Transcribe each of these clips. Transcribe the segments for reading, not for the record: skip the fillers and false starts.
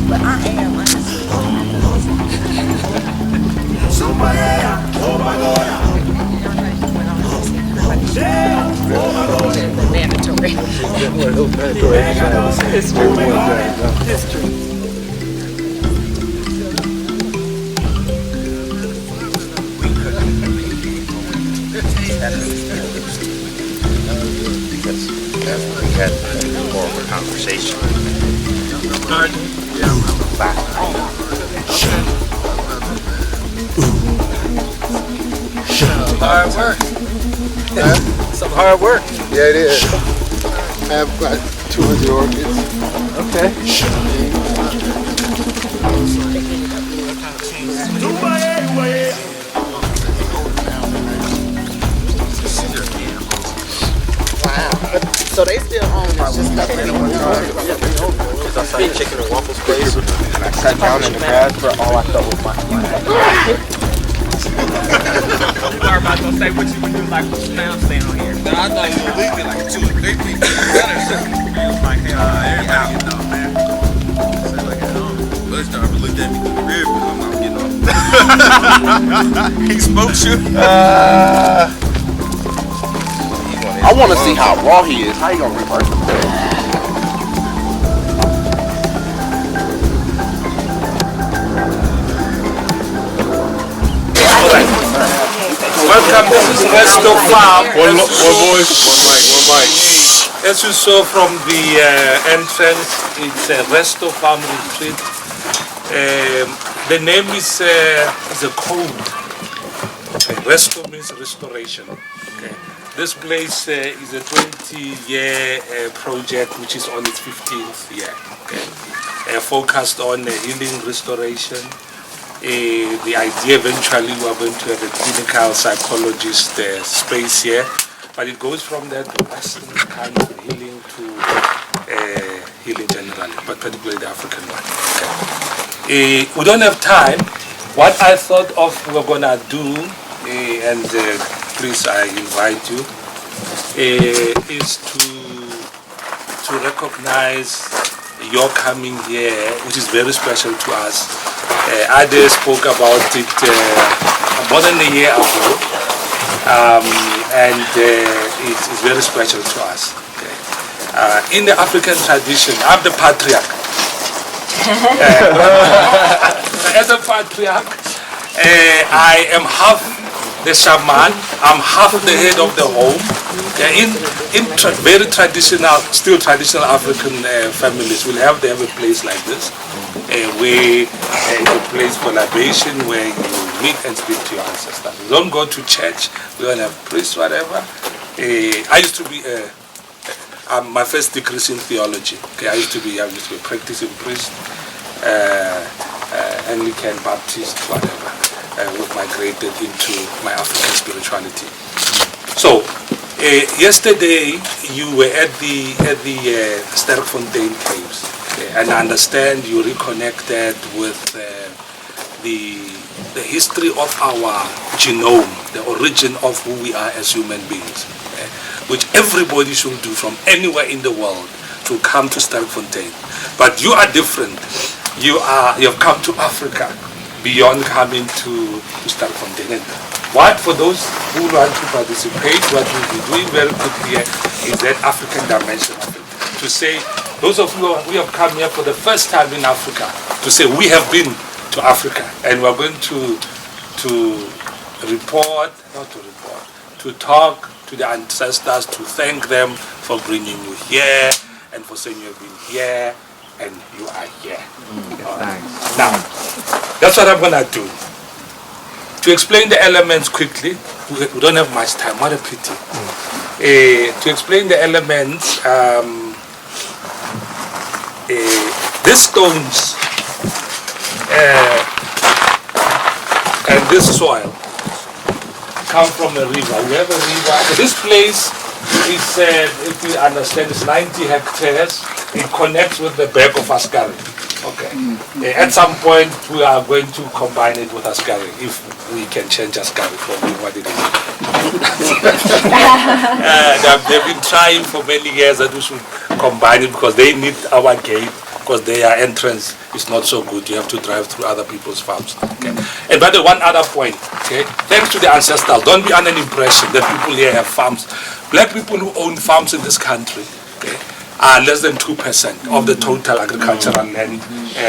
But I am, mandatory. History. Because we had more of a conversation. Hard work. Some hard work. Yeah, it is. I have about 200 orchids. Okay. Wow. So they still own it. Just like Because I saw the chicken and waffles place, and I sat down in the grass for all I thought was my You were about to say what you would do like with the pound stand on here. No, I thought you were leaving like 2 or 3 people together. It was like, Everybody getting off, man. So like, Buzz driver looked at me through the rear, but I'm not getting off. He smoked you. I want to see how raw he is. How you gonna reverse it? Welcome, this is Resto Farm. One voice, one mic. As you saw from the entrance, it's a Resto Farm retreat. The name is a code. Okay. Resto means restoration. Okay. This place is a 20-year project which is on its 15th year. Okay. Focused on healing, restoration. The idea eventually we are going to have a clinical psychologist space here, but it goes from that to Western kind of healing to healing generally, but particularly the African one. Okay. We don't have time. What I thought of we're gonna do, and please I invite you, is to recognize your coming here, which is very special to us. Ade spoke about it more than a year ago, and it's very special to us. Okay. In the African tradition, I'm the patriarch. As a patriarch, I am half the shaman, I'm half the head of the home. Okay. In very traditional, still traditional African families, they have a place like this. Where it's a place for libation, where you meet and speak to your ancestors. We don't go to church, we don't have priests, whatever. I used to be, my first degree is in theology. Okay, I used to be a practicing priest, Anglican, Baptist, whatever. We migrated into my African spirituality. So, yesterday you were at the Sterkfontein Caves. And I understand you reconnected with the history of our genome, the origin of who we are as human beings, which everybody should do from anywhere in the world to come to Sterkfontein. But you are different. You have come to Africa beyond coming to Sterkfontein. And what, for those who want to participate, what we'll be doing very quickly is that African dimension of it. To say, those of you who have come here for the first time in Africa, to say we have been to Africa and we're going to talk to the ancestors, to thank them for bringing you here and for saying you have been here and you are here. Now, that's what I'm going to do. To explain the elements quickly, we don't have much time, what a pity. To explain the elements, these stones and this soil come from a river. We have a river. This place is, if you understand, it's 90 hectares. It connects with the back of Ascari. Okay. At some point, we are going to combine it with Ascari, if we can change Ascari for being what it is. They've been trying for many years that we should combine it because they need our gate, because their entrance is not so good. You have to drive through other people's farms. Okay. And by the one other point, okay, thanks to the ancestors, don't be under an impression that people here have farms. Black people who own farms in this country, okay, are less than 2% of the total agricultural land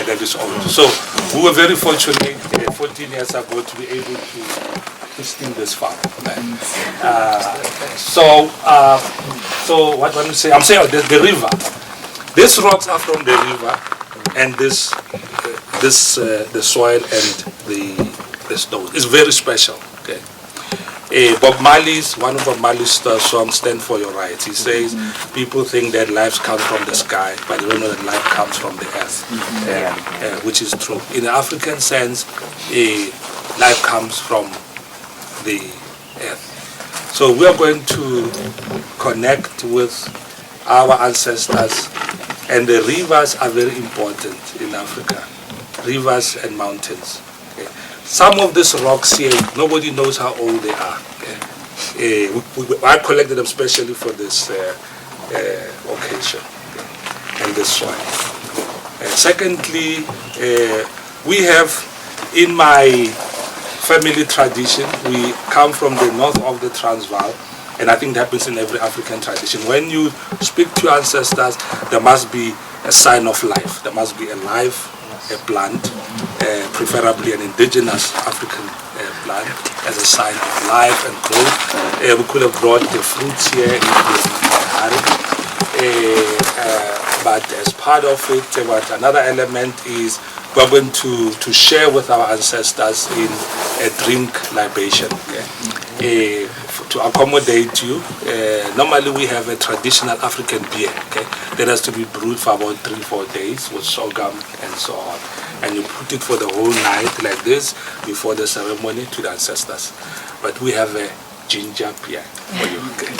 that is owned. So we were very fortunate 14 years ago to be able to steal this farm. So what want to say? I'm saying the river. These rocks are from the river, and the soil and the stone is very special. Okay. Bob Marley's, one of Bob Marley's songs, "Stand for Your Rights." He says, people think that life comes from the sky, but they don't know that life comes from the earth, which is true. In the African sense, life comes from the earth. So we are going to connect with our ancestors, and the rivers are very important in Africa, rivers and mountains. Okay. Some of these rocks here, nobody knows how old they are. Okay. I collected them specially for this occasion, and this soil. Secondly, we have, in my family tradition, we come from the north of the Transvaal, and I think that happens in every African tradition. When you speak to your ancestors, there must be a sign of life. There must be a life, a plant, preferably an indigenous African plant, as a sign of life and growth. We could have brought the fruits here, but as part of it, another element is we're going to share with our ancestors in a drink libation. Okay? To accommodate you, normally we have a traditional African beer, okay, that has to be brewed for about 3-4 days with sorghum and so on, and you put it for the whole night like this before the ceremony to the ancestors. But we have a ginger beer for you, okay,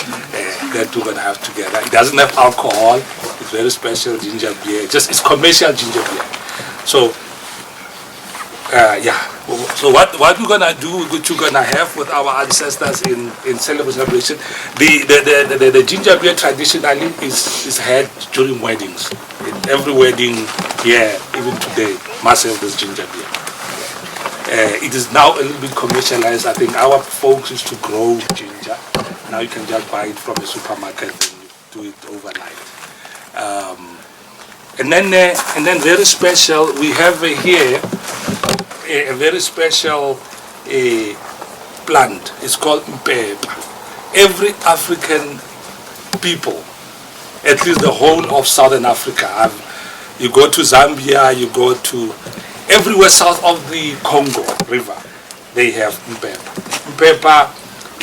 that we're going to have together. It doesn't have alcohol, it's very special ginger beer, it's commercial ginger beer. So so what we're gonna do, what you're gonna have with our ancestors in celebration, the ginger beer traditionally is had during weddings. In every wedding here, even today, must have this ginger beer. It is now a little bit commercialized. I think our folks used to grow ginger. Now you can just buy it from a supermarket and you do it overnight. And then very special, we have here a very special plant. It's called mpepa. Every African people, at least the whole of Southern Africa, you go to Zambia, you go to everywhere south of the Congo River, they have mpepa. Mpepa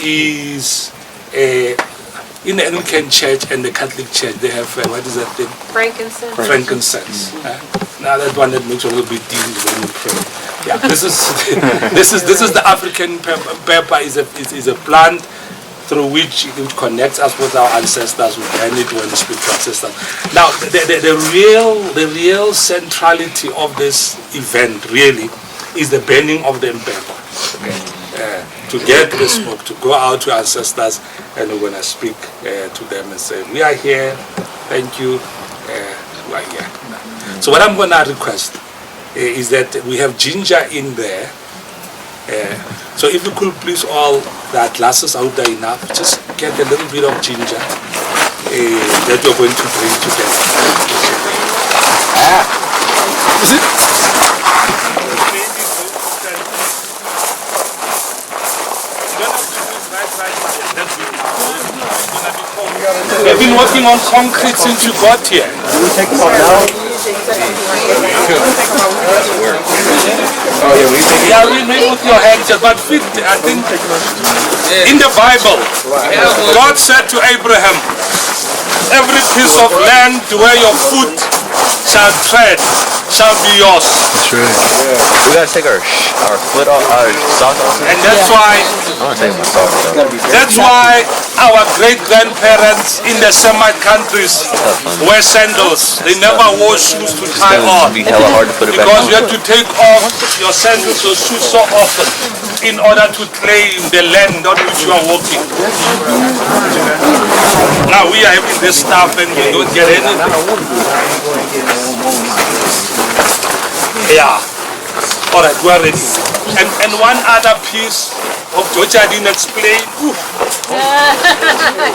is in the Anglican Church and the Catholic Church, they have, what is that thing? Frankincense. Frankincense. Now that one that makes you a little bit dim when you pray. Yeah, this is the African pepper. Is a plant through which it connects us with our ancestors. We burn it when we speak to ancestors. Now, the real centrality of this event really is the burning of the pepper. Okay. To get the smoke, to go out to ancestors, and we're going to speak to them and say, we are here, thank you, we are here. So what I'm going to request is that we have ginger in there. So if you could please all, the glasses out there enough, just get a little bit of ginger that you're going to bring together. Is it? We've been working on concrete since you got here. Can we take them out now? Oh yeah, we take it. Yeah, we make with your hands, but fit, I think, in the Bible, God said to Abraham, every piece of land where your foot shall tread shall be yours. We gotta take our foot off, our socks off. And that's why I'm gonna take my socks off. That's why our great-grandparents in the Semite countries wear sandals. They never wore shoes to tie on It'd be hella hard to put it back because on. you have to take off your sandals or shoes so often in order to claim the land on which you are walking. Now we are having this stuff and we don't get anything. Yeah. All right, we are ready. And one other piece of which I didn't explain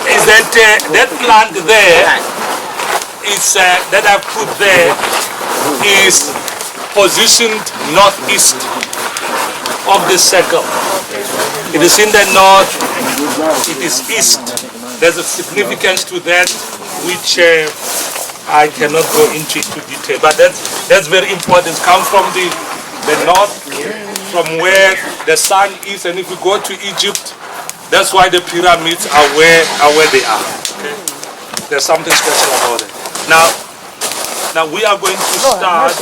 is that that plant there is that I put there is positioned northeast of the circle. It is in the north. It is east. There's a significance to that which I cannot go into detail, but that's very important. It comes from the north, from where the sun is, and if you go to Egypt, that's why the pyramids are where they are. Okay? There's something special about it. Now we are going to start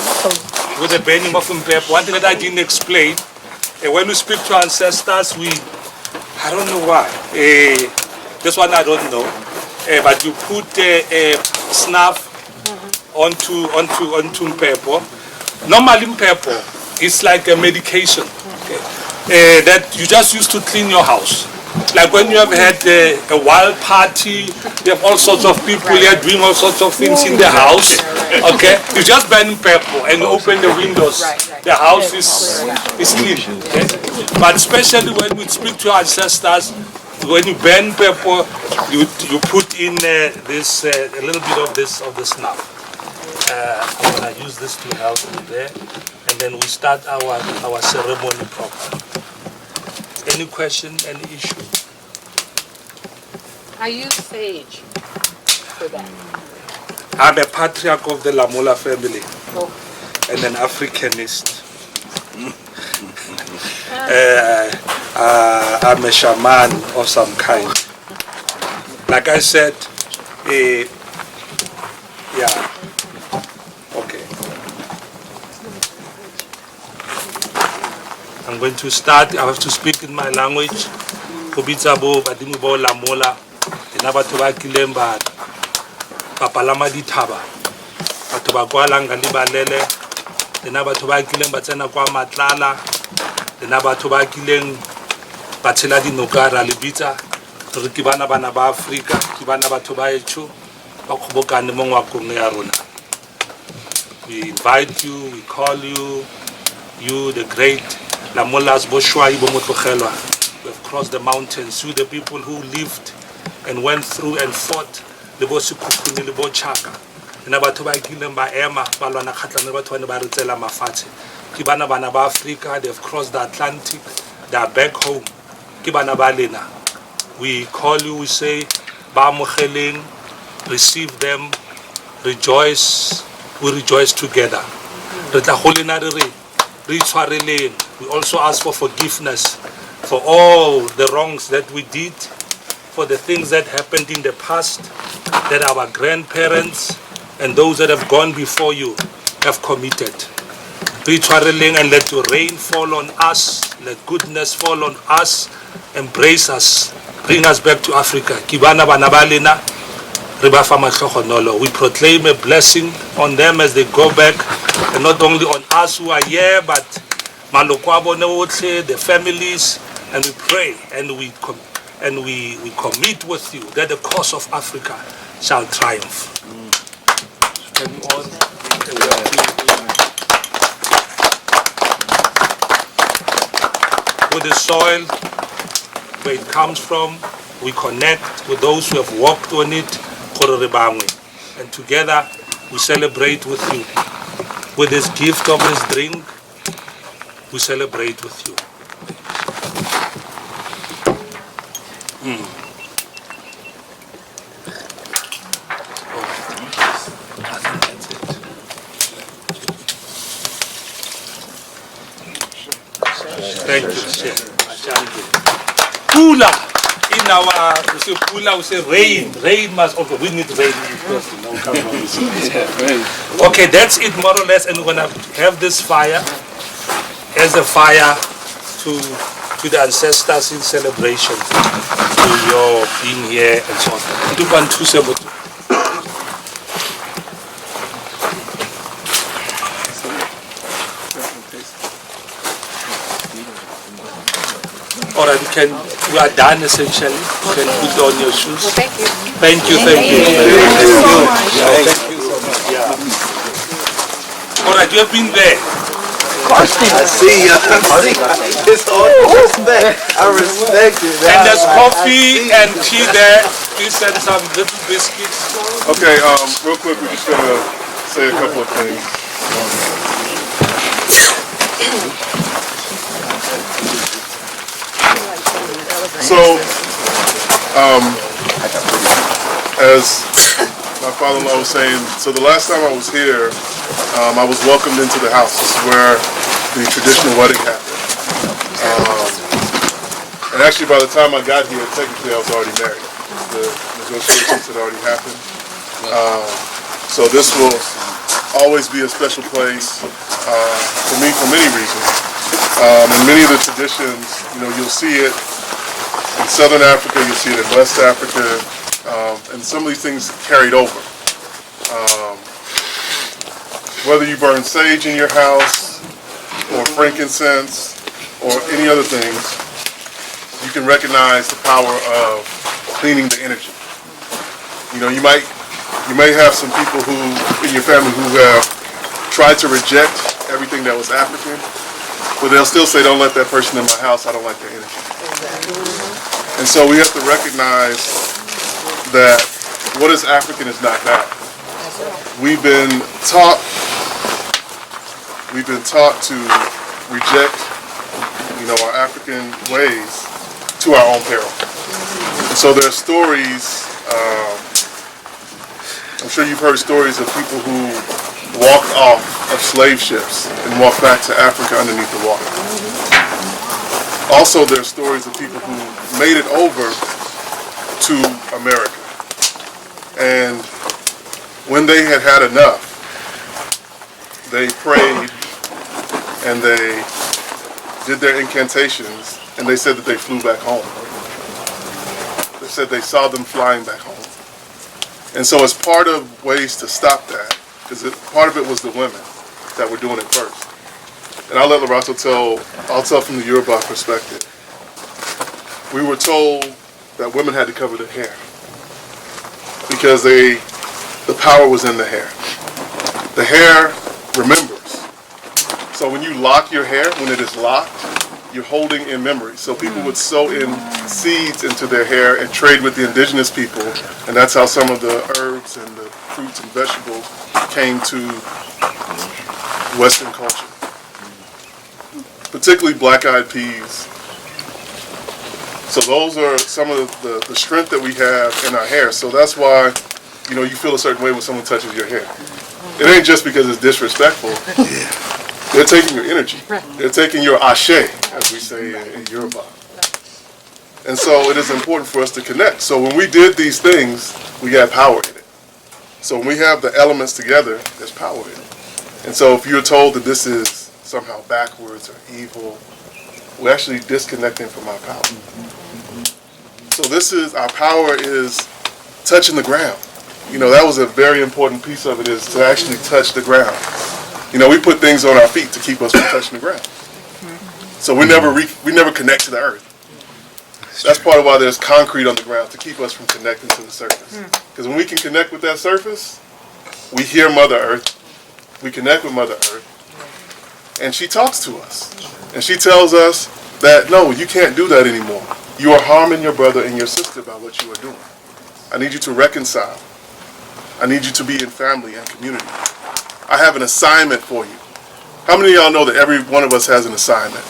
with the burning of Mpep. One thing that I didn't explain, when we speak to ancestors, I don't know why. This one I don't know, but you put snuff onto Mpep. Normally Mpep is like a medication that you just use to clean your house. Like when you have had a wild party, you have all sorts of people here doing all sorts of things in the house. Okay, you just burn pepper and open the windows. The house is clean. Okay? But especially when we speak to our ancestors, when you burn pepper, you put in this a little bit of the snuff. I'm gonna use this to help me there, and then we start our ceremony proper. Any question, any issue? I use sage for that. I'm a patriarch of the Lamola family Oh. and an Africanist. I'm a shaman of some kind. Like I said, yeah. Okay. I'm going to start. I have to speak in my language. Kubitsabo, Badimubo, Lamola, Inabatuba Kilemba, Papalama Ditaba, Batuba Ngalibalele, Inabatuba Kilemba Tenakwa Matlala, Inabatuba Kileng, Batela di Nokara Libita, Rikibana Banaba Africa, Kibana Batuba Echu, Bakuboka Nemongwa Kungaruna. We invite you, we call you, the great Lamolas Boshwa Ibomotokhelwa. We have crossed the mountains, you the people who lived and went through and fought the Bosikukuni, the Bochaka. Nabatoba Kilemba Emma, Balana Katanabatuan Baritela Mafati. Kibana Banaba Africa, they have crossed the Atlantic, they are back home. Kibana Balena. We call you, we say, Bamucheling, receive them, rejoice, we rejoice together. We also ask for forgiveness for all the wrongs that we did, for the things that happened in the past, that our grandparents and those that have gone before you have committed. And let your rain fall on us, let goodness fall on us, embrace us, bring us back to Africa. We proclaim a blessing on them as they go back, and not only on us who are here, but the families, and we pray and we commit with you that the cause of Africa shall triumph. With the soil, where it comes from, we connect with those who have walked on it, and together we celebrate with you. With this gift of this drink, we celebrate with you. Thank you, Chef. Pula in our we say pula, we say rain. Rain must also, we need rain first, you know, come on. Okay, that's it more or less, and we're gonna have this fire as a fire to the ancestors in celebration to your being here and so on. Alright, we are done essentially. You can put on your shoes. Well, thank you. Thank you. Thank you so much. Thank you so much. Yeah. Alright, you have been there. I see ya. It's all respect. I respect it. And there's coffee and tea there. Please send some little biscuits. Okay, real quick, we're just gonna say a couple of things. So, as my father-in-law was saying, so the last time I was here, I was welcomed into the house. This is where the traditional wedding happened. And actually, by the time I got here, technically I was already married. The negotiations had already happened. So this will always be a special place for me for many reasons. And many of the traditions, you'll see it in Southern Africa, you'll see it in West Africa, and some of these things carried over. Whether you burn sage in your house, or frankincense, or any other things, you can recognize the power of cleaning the energy. You may have some people who, in your family, who have tried to reject everything that was African, but they'll still say, don't let that person in my house, I don't like their energy. And so we have to recognize that what is African is not that. We've been taught to reject, our African ways to our own peril. And so there are stories, I'm sure you've heard stories of people who walked off of slave ships and walked back to Africa underneath the water. Also, there are stories of people who made it over to America. And when they had had enough, they prayed and they did their incantations, and they said that they flew back home. They said they saw them flying back home. And so as part of ways to stop that, because part of it was the women that were doing it first. And I'll let Lorato I'll tell from the Yoruba perspective. We were told that women had to cover their hair because the power was in the hair. The hair remembers. So when you lock your hair, when it is locked, you're holding in memory. So people would sew in seeds into their hair and trade with the indigenous people, and that's how some of the herbs and the fruits and vegetables came to Western culture. Particularly black-eyed peas. So those are some of the strength that we have in our hair. So that's why, you feel a certain way when someone touches your hair. It ain't just because it's disrespectful. They're taking your energy. They're taking your ashe, as we say in Yoruba. And so it is important for us to connect. So when we did these things, we have power in it. So when we have the elements together, there's power in it. And so if you're told that this is somehow backwards or evil, we're actually disconnecting from our power. So our power is touching the ground. That was a very important piece of it, is to actually touch the ground. We put things on our feet to keep us from touching the ground. So we never connect to the earth. That's part of why there's concrete on the ground, to keep us from connecting to the surface. Because when we can connect with that surface, we hear Mother Earth, we connect with Mother Earth, and she talks to us. And she tells us that, no, you can't do that anymore. You are harming your brother and your sister by what you are doing. I need you to reconcile. I need you to be in family and community. I have an assignment for you. How many of y'all know that every one of us has an assignment?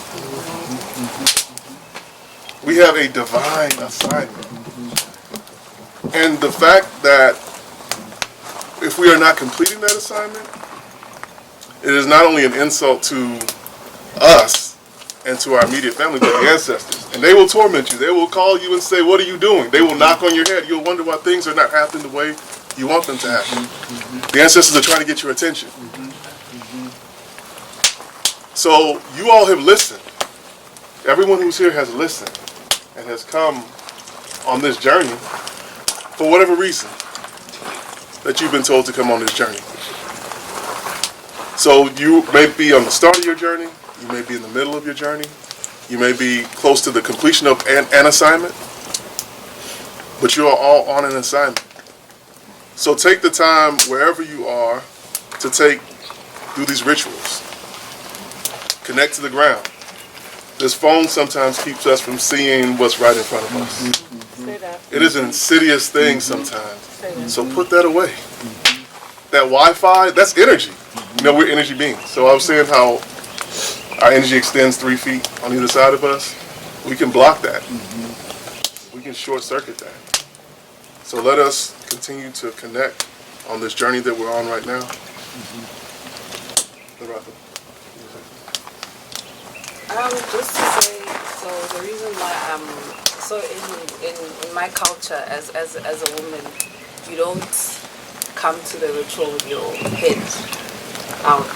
We have a divine assignment. And the fact that if we are not completing that assignment, it is not only an insult to us and to our immediate family, to the ancestors. And they will torment you. They will call you and say, what are you doing? They will knock on your head. You'll wonder why things are not happening the way you want them to happen. The ancestors are trying to get your attention. So you all have listened. Everyone who's here has listened and has come on this journey for whatever reason that you've been told to come on this journey. So you may be on the start of your journey, you may be in the middle of your journey, you may be close to the completion of an assignment, but you are all on an assignment. So take the time wherever you are to do these rituals. Connect to the ground. This phone sometimes keeps us from seeing what's right in front of us. It is an insidious thing sometimes. So put that away. That Wi-Fi, that's energy. You know, we're energy beings. So I was saying how our energy extends 3 feet on either side of us. We can block that. We can short circuit that. So let us continue to connect on this journey that we're on right now. Just to say, so the reason why so in my culture as a woman, you don't come to the ritual with your head out.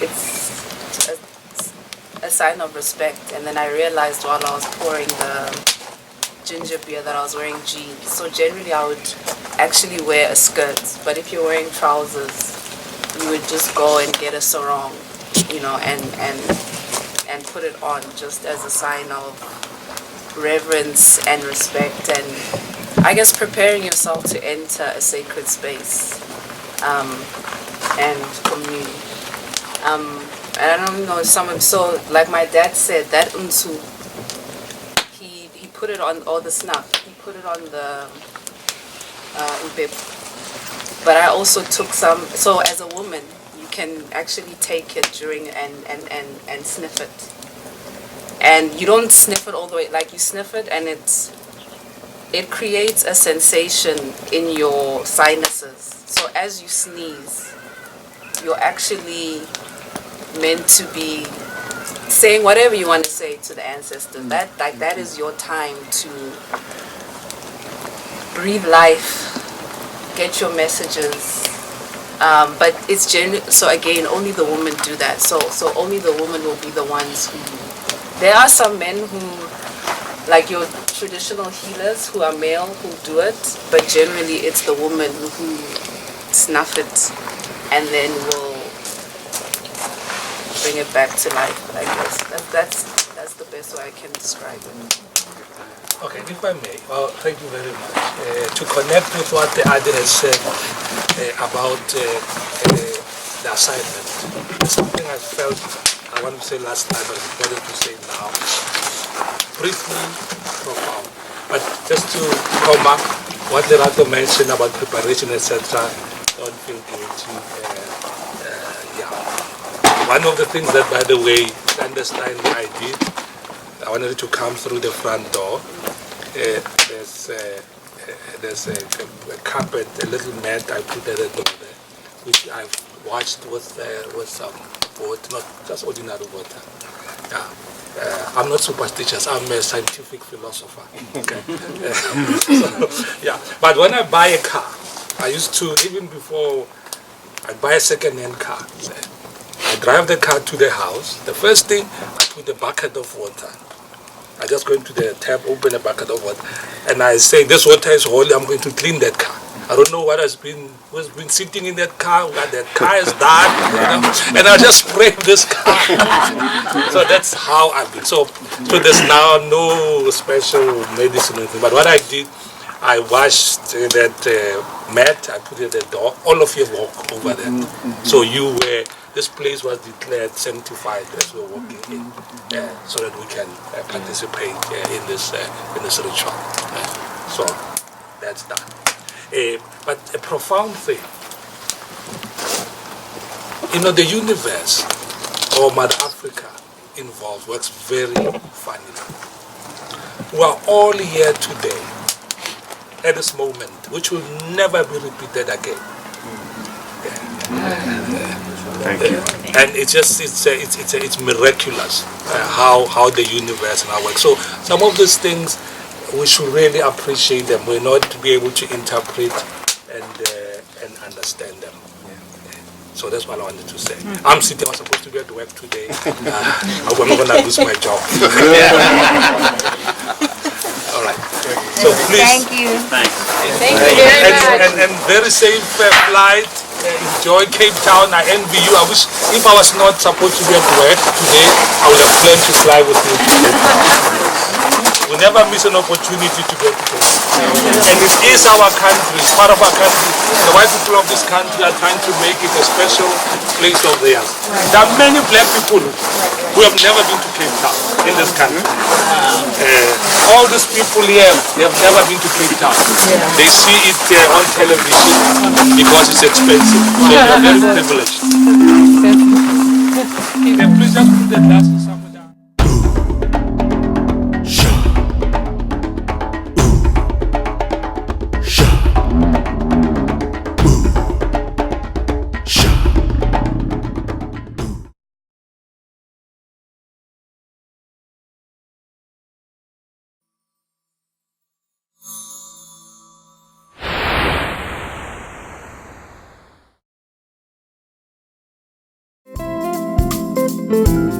It's a sign of respect. And then I realized while I was pouring the ginger beer that I was wearing jeans. So generally I would actually wear a skirt, but if you're wearing trousers, you would just go and get a sarong, you know, and put it on just as a sign of reverence and respect, and I guess preparing yourself to enter a sacred space and commune. And I don't know, so like my dad said, that unsu, he put it on, or the snuff, he put it on the but I also took some, so as a woman, you can actually take it during and sniff it. And you don't sniff it all the way, like you sniff it and it creates a sensation in your sinuses. So as you sneeze, you're actually meant to be saying whatever you want to say to the ancestors. That is your time to breathe life, get your messages. But it's so again, only the women do that. So only the women will be the ones who. There are some men who, like your traditional healers who are male, who do it, but generally it's the woman who snuff it and then will bring it back to life, I guess. That's the best way I can describe it. Okay, if I may, well, thank you very much. To connect with what the Adil has said about the assignment, there's something I felt I wanted to say last time, but it's better to say now. Briefly, profound. But just to come back, what Lerato mentioned about preparation, etc., don't feel guilty. One of the things that, by the way, understand I did, I wanted to come through the front door. There's a carpet, a little mat I put at the door there, which I've watched with some water, not just ordinary water. I'm not superstitious, I'm a scientific philosopher. Okay. But when I buy a car, I used to, even before I buy a second-hand car, I drive the car to the house. The first thing, I put a bucket of water. I just go into the tap, open a bucket of water, and I say, this water is holy, I'm going to clean that car. I don't know what's been sitting in that car, what that car is done, and I just spray this car. So that's how I've been. So there's now no special medicine or anything. But what I did, I washed that mat, I put it at the door. All of you walk over there. So this place was declared sanctified as we're walking in, so that we can participate in this ritual. So that's done. But a profound thing, the universe, or Mother Africa involved, works very funny. We are all here today, at this moment, which will never be repeated again. Thank you. And it's miraculous how the universe now works. So some of these things we should really appreciate them. We're not to be able to interpret and understand them. So that's what I wanted to say. I'm sitting. I'm supposed to be at work today. I'm not gonna lose my job. All right. So please. Thank you. Thank you very much. And very safe flight. Enjoy Cape Town. I envy you. I wish if I was not supposed to be at work today, I would have planned to fly with you to Cape Town. We never miss an opportunity to go to Cape Town. And it is our country, it's part of our country. The white people of this country are trying to make it a special place of theirs. There are many black people who have never been to Cape Town in this country. All these people here, they have never been to Cape Town. They see it on television because it's expensive. So they are very privileged. Please just put the glasses somewhere down. Thank you.